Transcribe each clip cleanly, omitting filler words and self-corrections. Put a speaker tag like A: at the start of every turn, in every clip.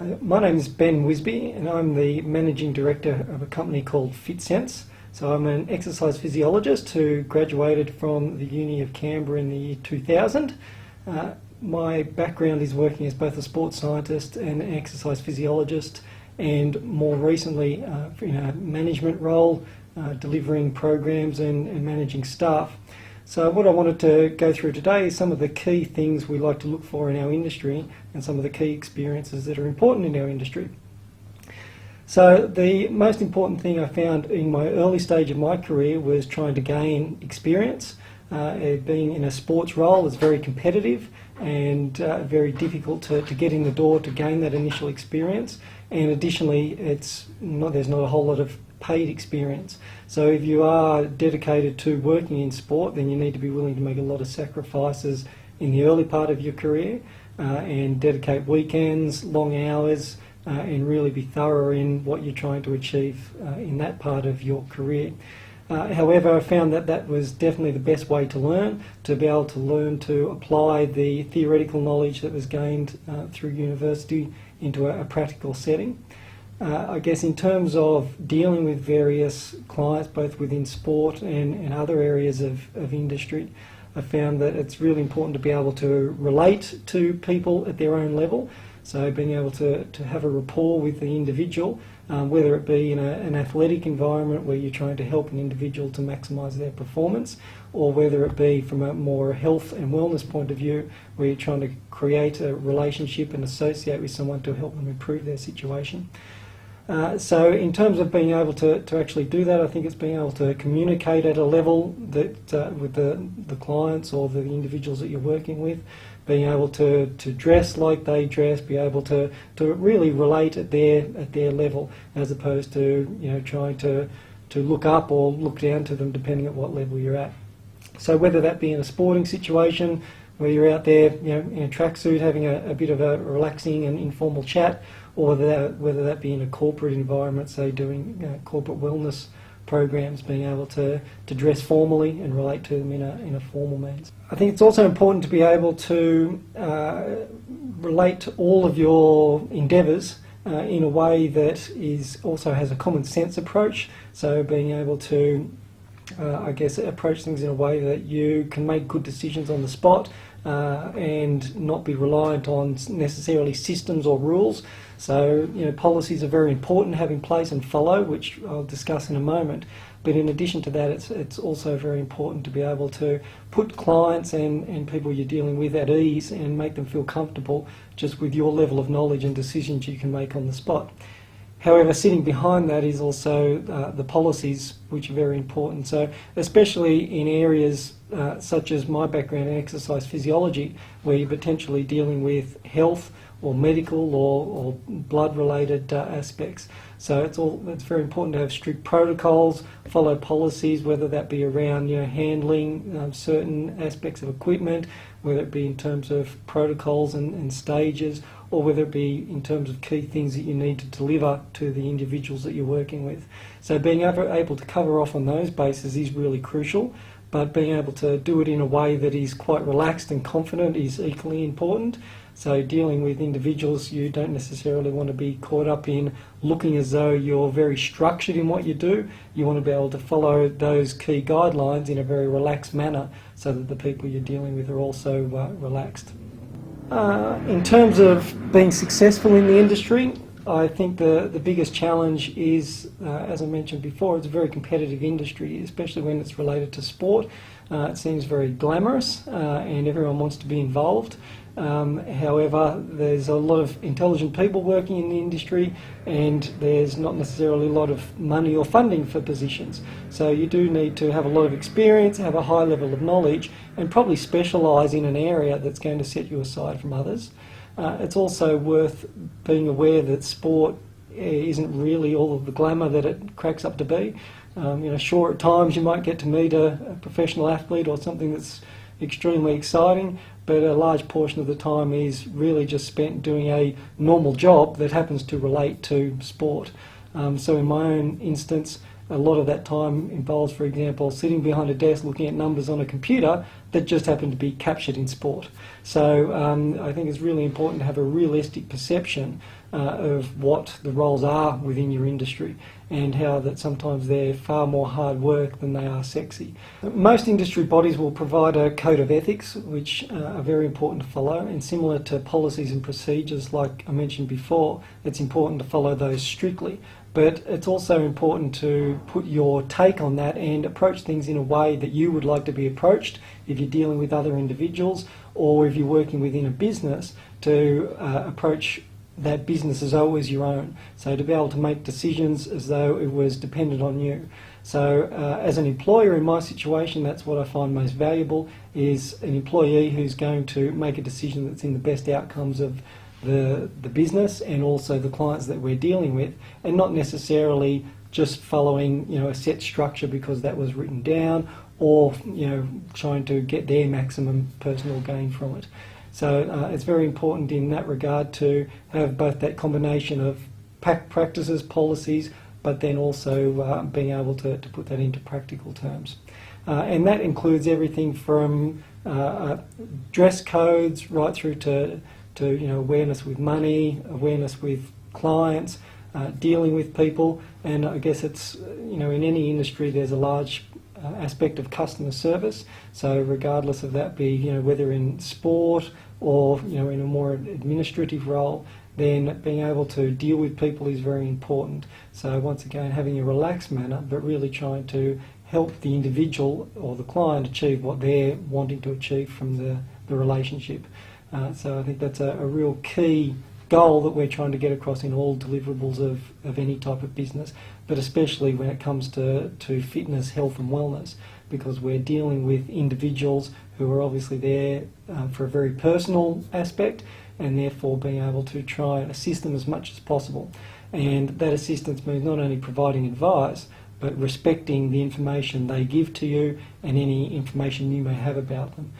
A: My name is Ben Wisby and I'm the Managing Director of a company called Vignettes. So I'm an exercise physiologist who graduated from the Uni of Canberra in the year 2000. My background is working as both a sports scientist and an exercise physiologist, and more recently in a management role, delivering programs and managing staff. So what I wanted to go through today is some of the key things we like to look for in our industry and some of the key experiences that are important in our industry. So the most important thing I found in my early stage of my career was trying to gain experience. Being in a sports role is very competitive and very difficult to get in the door to gain that initial experience, and additionally there's not a whole lot of paid experience. So if you are dedicated to working in sport, then you need to be willing to make a lot of sacrifices in the early part of your career and dedicate weekends, long hours, and really be thorough in what you're trying to achieve in that part of your career. However, I found that was definitely the best way to learn, to be able to learn to apply the theoretical knowledge that was gained through university into a practical setting. I guess in terms of dealing with various clients, both within sport and other areas of industry, I found that it's really important to be able to relate to people at their own level. So being able to have a rapport with the individual, whether it be in an athletic environment where you're trying to help an individual to maximise their performance, or whether it be from a more health and wellness point of view where you're trying to create a relationship and associate with someone to help them improve their situation. So in terms of being able to actually do that, I think it's being able to communicate at a level that with the clients or the individuals that you're working with, being able to dress like they dress, be able to really relate at their level, as opposed to trying to look up or look down to them depending on what level you're at. So whether that be in a sporting situation where you're out there in a tracksuit having a bit of a relaxing and informal chat, or whether that be in a corporate environment, say doing corporate wellness programs, being able to dress formally and relate to them in a formal means. I think it's also important to be able to relate to all of your endeavours in a way that also has a common sense approach. So being able to approach things in a way that you can make good decisions on the spot and not be reliant on necessarily systems or rules. So policies are very important to have in place and follow, which I'll discuss in a moment. But in addition to that, it's also very important to be able to put clients and people you're dealing with at ease and make them feel comfortable just with your level of knowledge and decisions you can make on the spot. However, sitting behind that is also the policies, which are very important. So especially in areas such as my background in exercise physiology, where you're potentially dealing with health or medical or blood-related aspects. So it's very important to have strict protocols, follow policies, whether that be around handling certain aspects of equipment, whether it be in terms of protocols and stages, or whether it be in terms of key things that you need to deliver to the individuals that you're working with. So being able to cover off on those bases is really crucial, but being able to do it in a way that is quite relaxed and confident is equally important. So dealing with individuals, you don't necessarily want to be caught up in looking as though you're very structured in what you do. You want to be able to follow those key guidelines in a very relaxed manner so that the people you're dealing with are also relaxed. In terms of being successful in the industry, I think the biggest challenge is, as I mentioned before, it's a very competitive industry, especially when it's related to sport. It seems very glamorous and everyone wants to be involved. However, there's a lot of intelligent people working in the industry and there's not necessarily a lot of money or funding for positions. So you do need to have a lot of experience, have a high level of knowledge, and probably specialise in an area that's going to set you aside from others. It's also worth being aware that sport isn't really all of the glamour that it cracks up to be. Sure, at times you might get to meet a professional athlete or something that's extremely exciting, but a large portion of the time is really just spent doing a normal job that happens to relate to sport. So in my own instance, a lot of that time involves, for example, sitting behind a desk looking at numbers on a computer, that just happen to be captured in sport. So I think it's really important to have a realistic perception of what the roles are within your industry, and how that sometimes they're far more hard work than they are sexy. Most industry bodies will provide a code of ethics, which are very important to follow, and similar to policies and procedures like I mentioned before, it's important to follow those strictly. But it's also important to put your take on that and approach things in a way that you would like to be approached if you're dealing with other individuals, or if you're working within a business, to approach that business as always your own. So to be able to make decisions as though it was dependent on you. So as an employer in my situation, that's what I find most valuable, is an employee who's going to make a decision that's in the best outcomes of the business and also the clients that we're dealing with, and not necessarily just following a set structure because that was written down, or trying to get their maximum personal gain from it. So it's very important in that regard to have both that combination of practices, policies, but then also being able to put that into practical terms. And that includes everything from dress codes right through to awareness with money, awareness with clients, dealing with people. And I guess it's, in any industry there's a large aspect of customer service. So regardless of that be, whether in sport or, in a more administrative role, then being able to deal with people is very important. So once again, having a relaxed manner, but really trying to help the individual or the client achieve what they're wanting to achieve from the relationship. So I think that's a real key goal that we're trying to get across in all deliverables of any type of business, but especially when it comes to fitness, health and wellness, because we're dealing with individuals who are obviously there for a very personal aspect, and therefore being able to try and assist them as much as possible. And that assistance means not only providing advice, but respecting the information they give to you and any information you may have about them.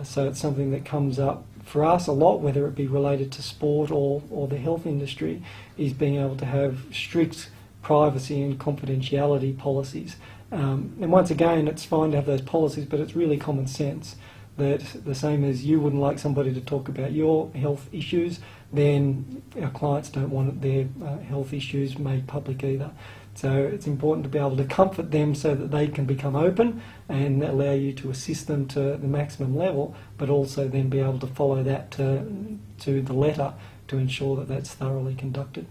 A: So it's something that comes up for us a lot, whether it be related to sport or the health industry, is being able to have strict privacy and confidentiality policies. And once again, it's fine to have those policies, but it's really common sense that the same as you wouldn't like somebody to talk about your health issues, then our clients don't want their health issues made public either. So it's important to be able to comfort them so that they can become open and allow you to assist them to the maximum level, but also then be able to follow that to the letter to ensure that that's thoroughly conducted.